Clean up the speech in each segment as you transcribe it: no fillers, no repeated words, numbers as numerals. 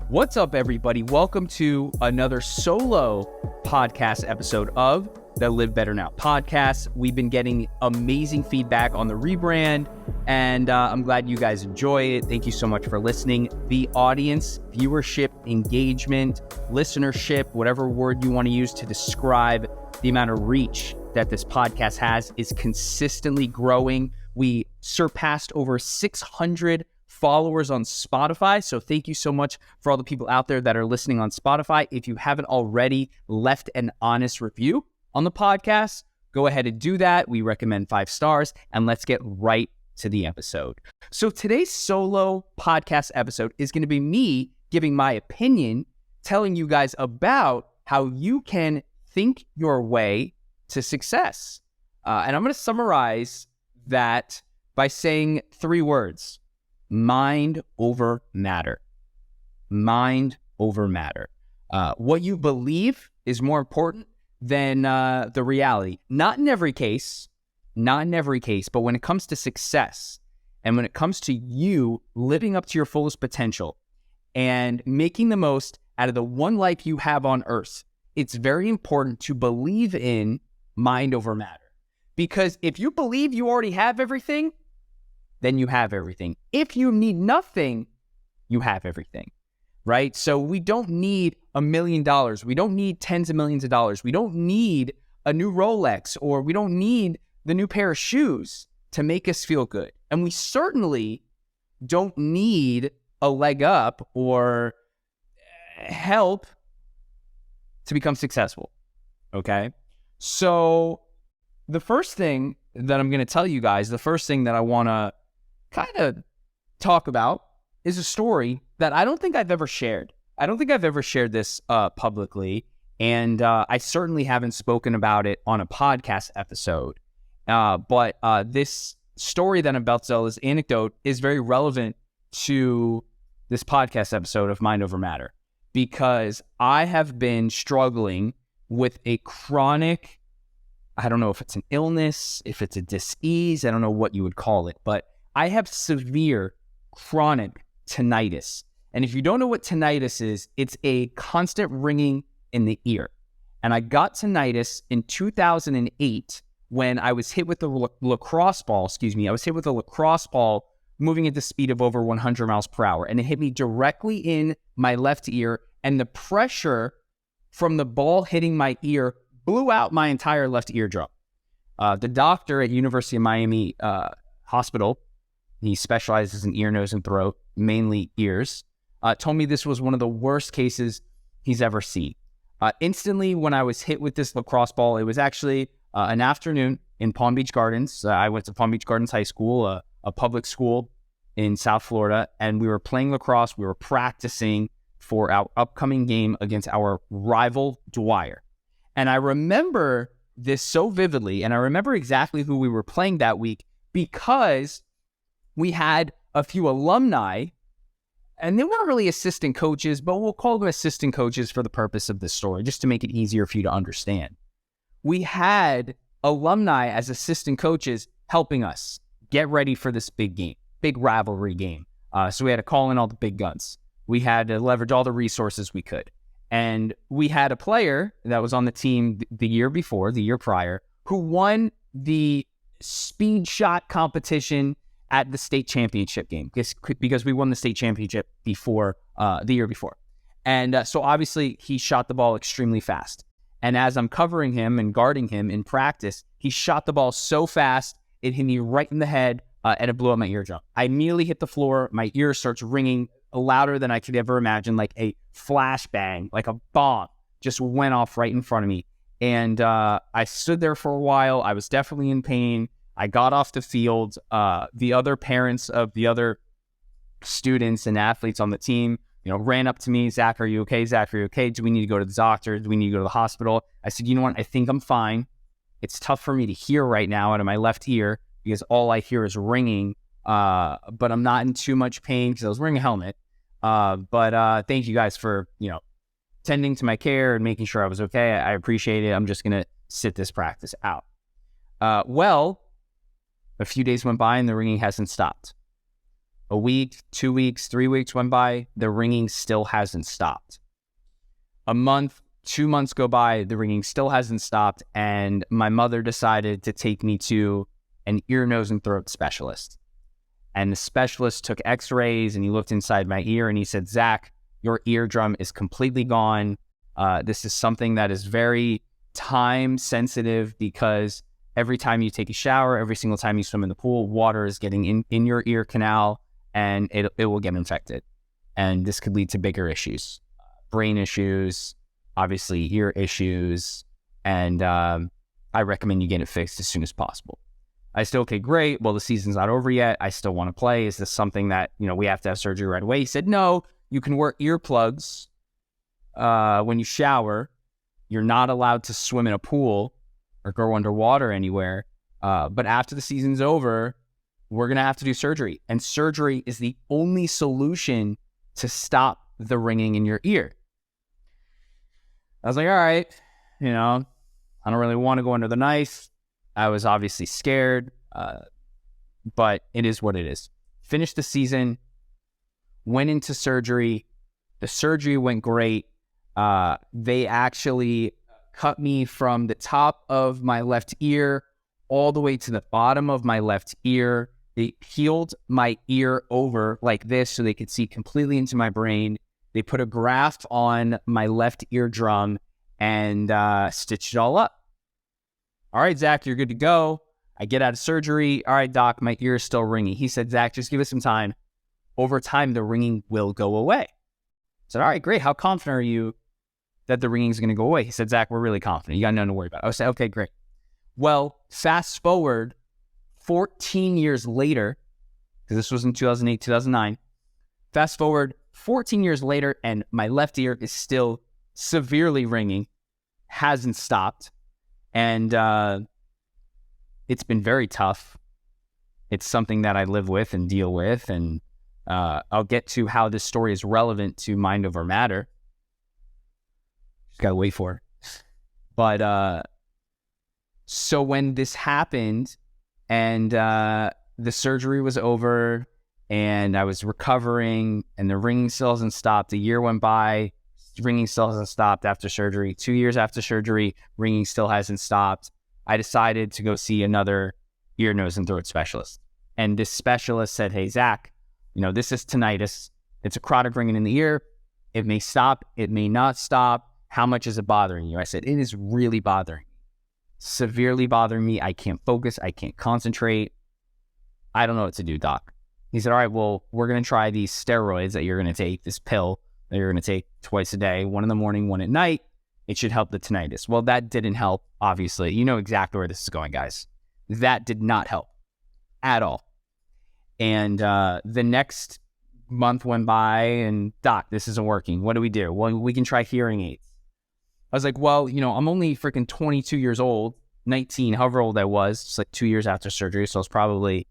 What's up, everybody? Welcome to another solo podcast episode of the Live Better Now podcast. We've been getting amazing feedback on the rebrand, and I'm glad you guys enjoy it. Thank you so much for listening. The audience, viewership, engagement, listenership, whatever word you want to use to describe the amount of reach that this podcast has, is consistently growing. We surpassed over 600 followers on Spotify. So thank you so much for all the people out there that are listening on Spotify. If you haven't already left an honest review on the podcast, go ahead and do that. We recommend 5 stars, and let's get right to the episode. So today's solo podcast episode is going to be me giving my opinion, telling you guys about how you can think your way to success. And I'm going to summarize that by saying 3 words: mind over matter. Mind over matter. What you believe is more important than the reality. Not in every case, but when it comes to success and when it comes to you living up to your fullest potential and making the most out of the one life you have on earth, it's very important to believe in mind over matter. Because if you believe you already have everything, then you have everything. If you need nothing, you have everything, right? So we don't need $1 million. We don't need tens of millions of dollars. We don't need a new Rolex, or we don't need the new pair of shoes to make us feel good. And we certainly don't need a leg up or help to become successful, okay? So the first thing that I'm going to tell you guys, the first thing that I want to kind of talk about is a story that I don't think I've ever shared. I don't think I've ever shared this publicly, and I certainly haven't spoken about it on a podcast episode. But this story that I'm about to tell, this anecdote, is very relevant to this podcast episode of Mind Over Matter, because I have been struggling with a chronic, I don't know if it's an illness, if it's a disease, I don't know what you would call it, but I have severe chronic tinnitus. And if you don't know what tinnitus is, it's a constant ringing in the ear. And I got tinnitus in 2008 when I was hit with a lacrosse ball, I was hit with a lacrosse ball moving at the speed of over 100 miles per hour. And it hit me directly in my left ear. And the pressure from the ball hitting my ear blew out my entire left eardrum. The doctor at University of Miami Hospital, he specializes in ear, nose, and throat, mainly ears, told me this was one of the worst cases he's ever seen. Instantly, when I was hit with this lacrosse ball, it was actually an afternoon in Palm Beach Gardens. I went to Palm Beach Gardens High School, a public school in South Florida, and we were playing lacrosse. We were practicing for our upcoming game against our rival Dwyer. And I remember this so vividly, and I remember exactly who we were playing that week, because we had a few alumni, and they weren't really assistant coaches, but we'll call them assistant coaches for the purpose of this story, just to make it easier for you to understand. We had alumni as assistant coaches helping us get ready for this big game, big rivalry game. So we had to call in all the big guns. We had to leverage all the resources we could. And we had a player that was on the team the year prior, who won the speed shot competition at the state championship game, because we won the state championship before the year before. And so obviously he shot the ball extremely fast. And as I'm covering him and guarding him in practice, he shot the ball so fast, it hit me right in the head, and it blew out my eardrum. I immediately hit the floor. My ear starts ringing louder than I could ever imagine, like a flashbang, like a bomb just went off right in front of me. And I stood there for a while. I was definitely in pain. I got off the field. The other parents of the other students and athletes on the team, ran up to me. Zach, are you okay? Zach, are you okay? Do we need to go to the doctor? Do we need to go to the hospital? I said, you know what? I think I'm fine. It's tough for me to hear right now out of my left ear because all I hear is ringing. But I'm not in too much pain because I was wearing a helmet. But thank you guys for, tending to my care and making sure I was okay. I appreciate it. I'm just going to sit this practice out. Well, a few days went by and the ringing hasn't stopped. A week, 2 weeks, 3 weeks went by, the ringing still hasn't stopped. A month, 2 months go by, the ringing still hasn't stopped, and my mother decided to take me to an ear, nose, and throat specialist. And the specialist took x-rays, and he looked inside my ear, and he said, Zach, your eardrum is completely gone. This is something that is very time sensitive because every time you take a shower, every single time you swim in the pool, water is getting in your ear canal, and it will get infected. And this could lead to bigger issues, brain issues, obviously ear issues, and I recommend you get it fixed as soon as possible. I said, okay, great. Well, the season's not over yet. I still want to play. Is this something that, we have to have surgery right away? He said, no, you can wear earplugs when you shower. You're not allowed to swim in a pool or go underwater anywhere. But after the season's over, we're going to have to do surgery. And surgery is the only solution to stop the ringing in your ear. I was like, all right, I don't really want to go under the knife. I was obviously scared, but it is what it is. Finished the season, went into surgery. The surgery went great. They actually cut me from the top of my left ear all the way to the bottom of my left ear. They peeled my ear over like this so they could see completely into my brain. They put a graft on my left eardrum and stitched it all up. All right, Zach, you're good to go. I get out of surgery. All right, doc, my ear is still ringing. He said, Zach, just give us some time. Over time, the ringing will go away. I said, all right, great. How confident are you that the ringing is going to go away? He said, Zach, we're really confident. You got nothing to worry about. I said, okay, great. Well, fast forward 14 years later, because this was in 2008, 2009. Fast forward 14 years later, and my left ear is still severely ringing, hasn't stopped. And it's been very tough. It's something that I live with and deal with. And I'll get to how this story is relevant to Mind Over Matter. Just got to wait for it. But so when this happened and the surgery was over and I was recovering and the ringing still hasn't stopped, a year went by. Ringing still hasn't stopped after surgery. 2 years after surgery, ringing still hasn't stopped. I decided to go see another ear, nose, and throat specialist. And this specialist said, hey, Zach, this is tinnitus. It's a chronic ringing in the ear. It may stop. It may not stop. How much is it bothering you? I said, it is really bothering me. Severely bothering me. I can't focus. I can't concentrate. I don't know what to do, doc. He said, all right, well, we're going to try these steroids that you're going to take, this pill that you're going to take twice a day, one in the morning, one at night. It should help the tinnitus. Well, that didn't help, obviously. You know exactly where this is going, guys. That did not help at all. And the next month went by and, doc, this isn't working. What do we do? Well, we can try hearing aids. I was like, well, I'm only freaking 22 years old, 19, however old I was. It's like 2 years after surgery. So I was probably,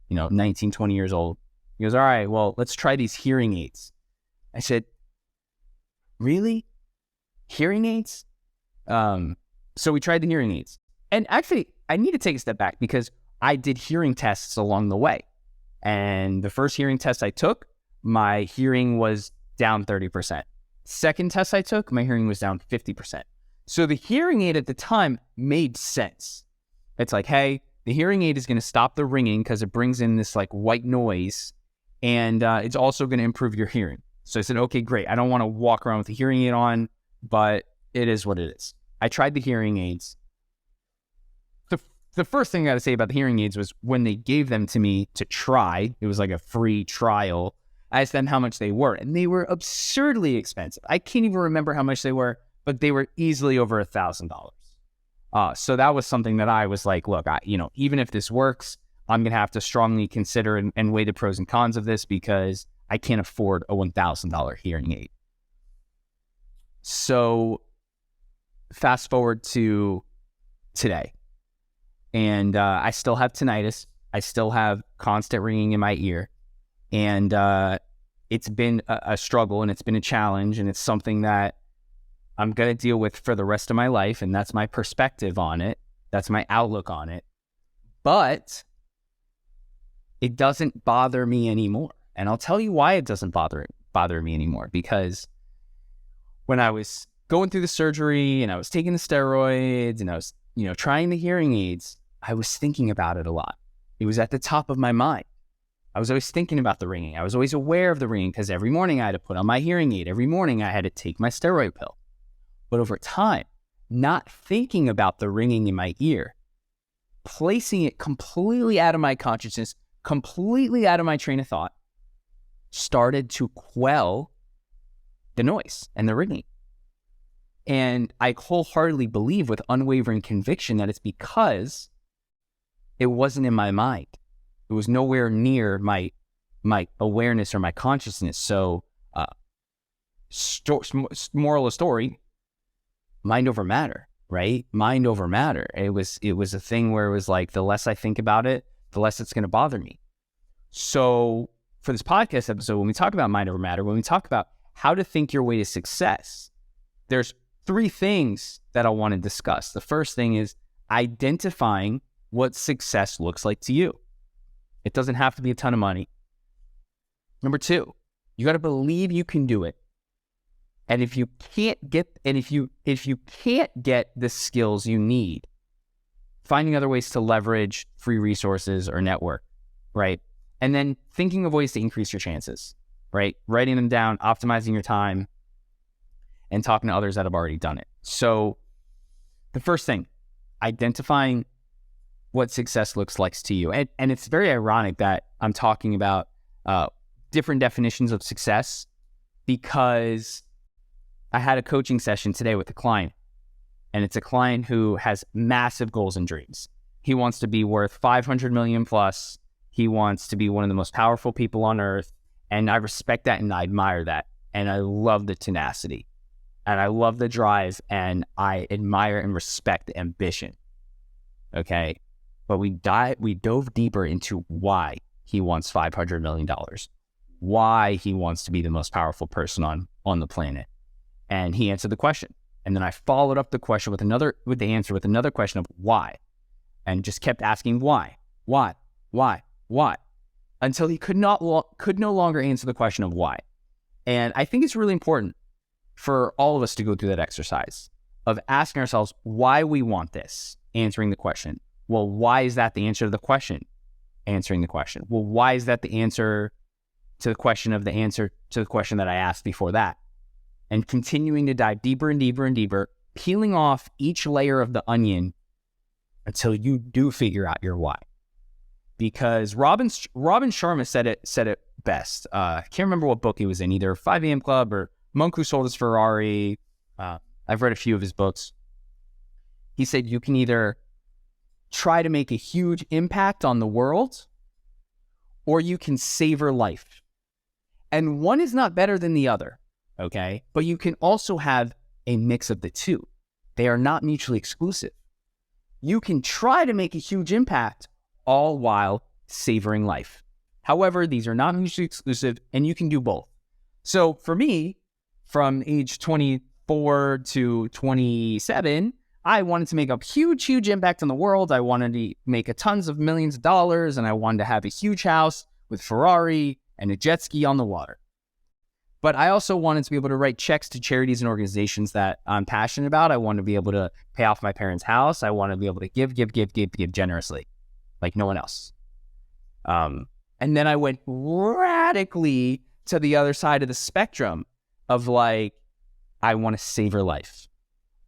19, 20 years old. He goes, all right, well, let's try these hearing aids. I said, really? Hearing aids? So we tried the hearing aids. And actually, I need to take a step back because I did hearing tests along the way. And the first hearing test I took, my hearing was down 30%. Second test I took, my hearing was down 50%. So the hearing aid at the time made sense. It's like, hey, the hearing aid is going to stop the ringing because it brings in this like white noise, and it's also going to improve your hearing. So I said, okay, great. I don't want to walk around with the hearing aid on, but it is what it is. I tried the hearing aids. The first thing I got to say about the hearing aids was when they gave them to me to try, it was like a free trial. I asked them how much they were, and they were absurdly expensive. I can't even remember how much they were, but they were easily over $1,000. So that was something that I was like, look, even if this works, I'm going to have to strongly consider and weigh the pros and cons of this because I can't afford a $1,000 hearing aid. So fast forward to today, and I still have tinnitus. I still have constant ringing in my ear, and it's been a struggle, and it's been a challenge, and it's something that I'm going to deal with for the rest of my life, and that's my perspective on it. That's my outlook on it. But it doesn't bother me anymore. And I'll tell you why it doesn't bother me anymore. Because when I was going through the surgery and I was taking the steroids and I was, trying the hearing aids, I was thinking about it a lot. It was at the top of my mind. I was always thinking about the ringing. I was always aware of the ringing because every morning I had to put on my hearing aid. Every morning I had to take my steroid pill. But over time, not thinking about the ringing in my ear, placing it completely out of my consciousness, completely out of my train of thought, started to quell the noise and the ringing. And I wholeheartedly believe with unwavering conviction that it's because it wasn't in my mind. It was nowhere near my awareness or my consciousness. So, moral of the story, mind over matter, right? Mind over matter. It was a thing where it was like, the less I think about it, the less it's going to bother me. So for this podcast episode, when we talk about mind over matter, when we talk about how to think your way to success, there's 3 things that I want to discuss. The first thing is identifying what success looks like to you. It doesn't have to be a ton of money. Number 2, you got to believe you can do it. And if you can't get the skills you need, finding other ways to leverage free resources or network, right? And then thinking of ways to increase your chances, right? Writing them down, optimizing your time, and talking to others that have already done it. So the first thing, identifying what success looks like to you. And it's very ironic that I'm talking about different definitions of success, because I had a coaching session today with a client, and it's a client who has massive goals and dreams. He wants to be worth 500 million plus. He wants to be one of the most powerful people on earth. And I respect that and I admire that. And I love the tenacity and I love the drive and I admire and respect the ambition. Okay. But we dove deeper into why he wants $500 million, why he wants to be the most powerful person on the planet. And he answered the question. And then I followed up the question with the answer with another question of why, and just kept asking why, until he could no longer answer the question of why. And I think it's really important for all of us to go through that exercise of asking ourselves why we want this, answering the question. Well, why is that the answer to the question? Answering the question. Well, why is that the answer to the question of the answer to the question that I asked before that? And continuing to dive deeper and deeper and deeper, peeling off each layer of the onion until you do figure out your why. Because Robin Sharma said it best. I can't remember what book he was in, either 5 a.m. Club or Monk Who Sold His Ferrari. I've read a few of his books. He said you can either try to make a huge impact on the world, or you can savor life. And one is not better than the other, okay? But you can also have a mix of the two. They are not mutually exclusive. You can try to make a huge impact all while savoring life. However, these are not mutually exclusive, and you can do both. So for me, from age 24 to 27, I wanted to make a huge, huge impact on the world. I wanted to make tons of millions of dollars, and I wanted to have a huge house with Ferrari and a jet ski on the water. But I also wanted to be able to write checks to charities and organizations that I'm passionate about. I wanted to be able to pay off my parents' house. I wanted to be able to give generously, like no one else. And then I went radically to the other side of the spectrum of like, I want to savor life.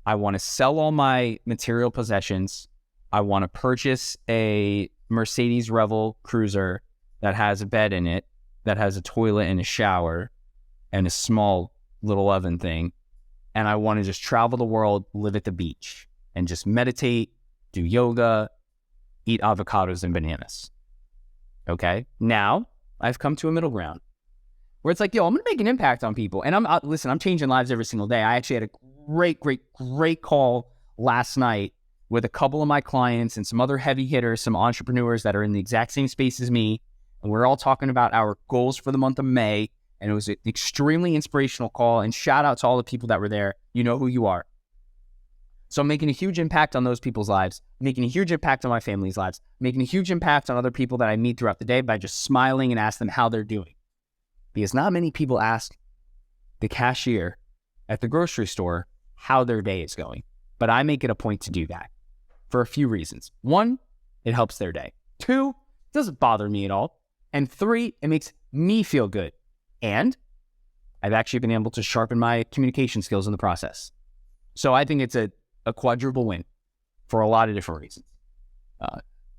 I want to sell all my material possessions. I want to purchase a Mercedes Revel Cruiser that has a bed in it, that has a toilet and a shower and a small little oven thing. And I want to just travel the world, live at the beach, and just meditate, do yoga, eat avocados and bananas. Okay? Now, I've come to a middle ground where it's like, yo, I'm going to make an impact on people. And I'm changing lives every single day. I actually had a great call last night with a couple of my clients and some other heavy hitters, some entrepreneurs that are in the exact same space as me. And we're all talking about our goals for the month of May. And it was an extremely inspirational call. And shout out to all the people that were there. You know who you are. So I'm making a huge impact on those people's lives, making a huge impact on my family's lives, making a huge impact on other people that I meet throughout the day by just smiling and ask them how they're doing. because not many people ask the cashier at the grocery store how their day is going. But I make it a point to do that for a few reasons. One, it helps their day. Two, it doesn't bother me at all. And three, it makes me feel good. And I've actually been able to sharpen my communication skills in the process. So I think it's a quadruple win for a lot of different reasons.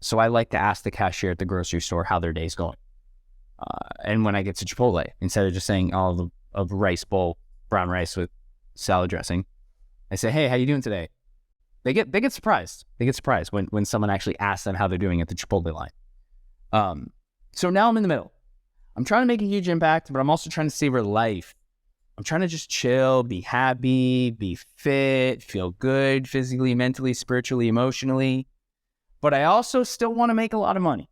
So I like to ask the cashier at the grocery store how their day's going. And when I get to Chipotle, instead of just saying, oh, a rice bowl, brown rice with salad dressing, I say, hey, how you doing today? They get surprised. They get surprised when someone actually asks them how they're doing at the Chipotle line. So now I'm in the middle. I'm trying to make a huge impact, but I'm also trying to savor life. I'm trying to just chill, be happy, be fit, feel good physically, mentally, spiritually, emotionally. But I also still want to make a lot of money.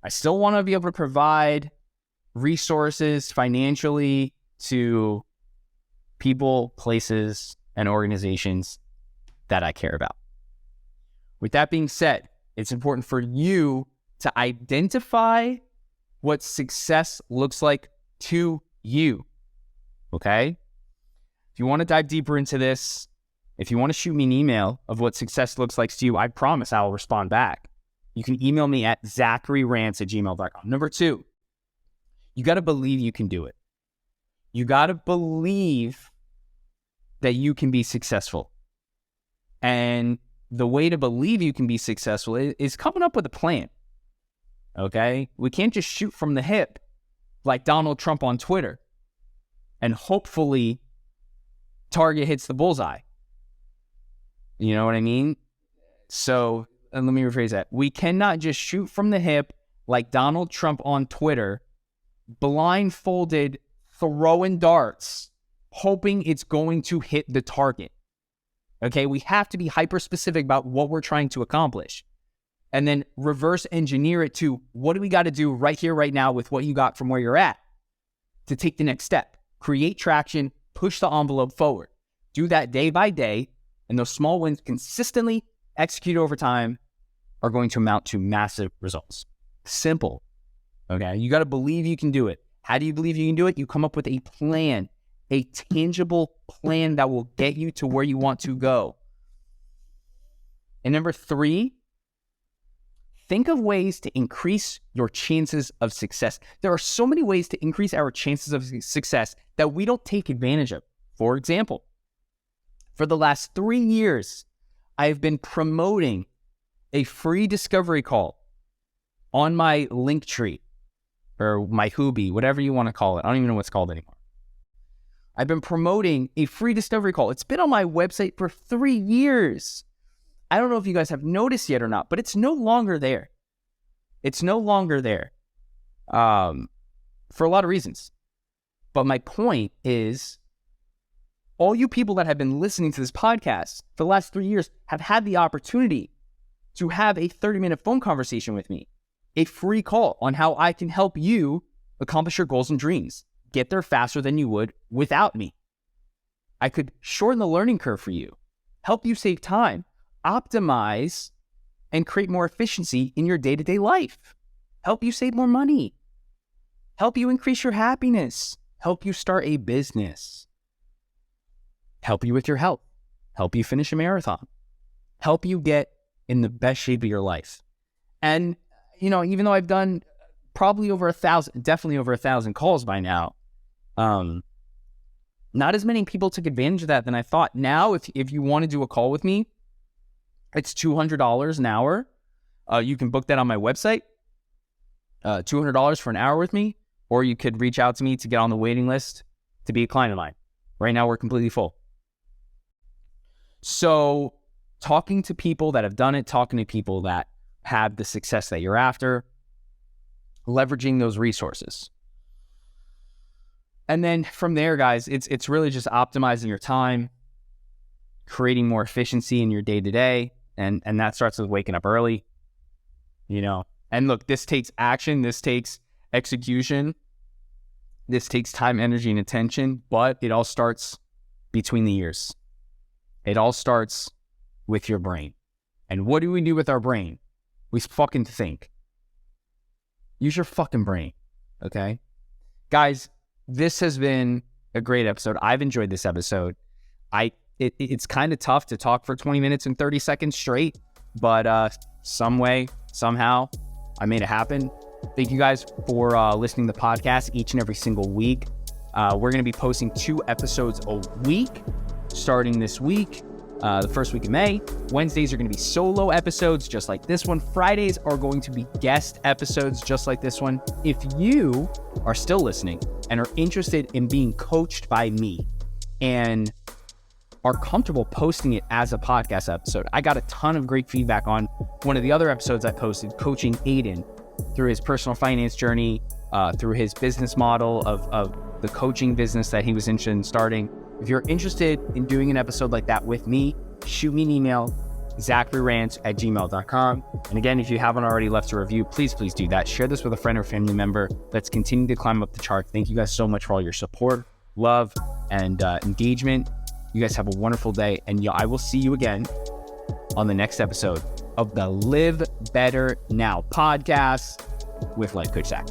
I still want to be able to provide resources financially to people, places, and organizations that I care about. With that being said, it's important for you to identify what success looks like to you. Okay? If you want to dive deeper into this, if you want to shoot me an email of what success looks like to you, I promise I will respond back. You can email me at zacharyrance@gmail.com. Number two, you got to believe you can do it. You got to believe that you can be successful. And the way to believe you can be successful is coming up with a plan. Okay? We can't just shoot from the hip like Donald Trump on Twitter and hopefully target hits the bullseye. You know what I mean? So, and let me rephrase that. We cannot just shoot from the hip like Donald Trump on Twitter, blindfolded, throwing darts, hoping it's going to hit the target. Okay? We have to be hyper-specific about what we're trying to accomplish. And then reverse engineer it to what do we got to do right here, right now with what you got from where you're at to take the next step. Create traction, push the envelope forward. Do that day by day, and those small wins consistently executed over time are going to amount to massive results. Simple. Okay? You got to believe you can do it. How do you believe you can do it? You come up with a plan, a tangible plan that will get you to where you want to go. And number three, think of ways to increase your chances of success. There are so many ways to increase our chances of success that we don't take advantage of. For example, for the last 3 years, I've been promoting a free discovery call on my Linktree or my Hoobie, whatever you want to call it. I don't even know what it's called anymore. I've been promoting a free discovery call. It's been on my website for 3 years. I don't know if you guys have noticed yet or not, but it's no longer there. It's no longer there for a lot of reasons. But my point is, all you people that have been listening to this podcast for the last 3 years have had the opportunity to have a 30-minute phone conversation with me, a free call on how I can help you accomplish your goals and dreams, get there faster than you would without me. I could shorten the learning curve for you, help you save time, optimize, and create more efficiency in your day-to-day life, help you save more money, help you increase your happiness, help you start a business, help you with your health, help you finish a marathon, help you get in the best shape of your life. And, you know, even though I've done probably over 1,000, definitely over 1,000 calls by now, not as many people took advantage of that than I thought. Now, if you want to do a call with me, it's $200 an hour. You can book that on my website, $200 for an hour with me, or you could reach out to me to get on the waiting list to be a client of mine. Right now, we're completely full. So talking to people that have done it, talking to people that have the success that you're after, leveraging those resources. And then from there, guys, it's really just optimizing your time, creating more efficiency in your day-to-day, and that starts with waking up early, you know. And look, this takes action, this takes execution, this takes time, energy, and attention, but it all starts between the ears. It all starts with your brain. And what do we do with our brain? We fucking think. Use your fucking brain, okay? Guys, this has been a great episode. I've enjoyed this episode. It's kind of tough to talk for 20 minutes and 30 seconds straight, but some way, somehow, I made it happen. Thank you guys for listening to the podcast each and every single week. We're going to be posting 2 episodes a week starting this week, the first week of May. Wednesdays are going to be solo episodes just like this one. Fridays are going to be guest episodes just like this one. If you are still listening and are interested in being coached by me and are comfortable posting it as a podcast episode, I got a ton of great feedback on one of the other episodes I posted, coaching Aiden through his personal finance journey, through his business model of the coaching business that he was interested in starting. If you're interested in doing an episode like that with me, shoot me an email, zacharyrance@gmail.com. And again, if you haven't already left a review, please do that. Share this with a friend or family member. Let's continue to climb up the chart. Thank you guys so much for all your support, love, and engagement. You guys have a wonderful day, and I will see you again on the next episode of the Live Better Now podcast with Life Coach Zach.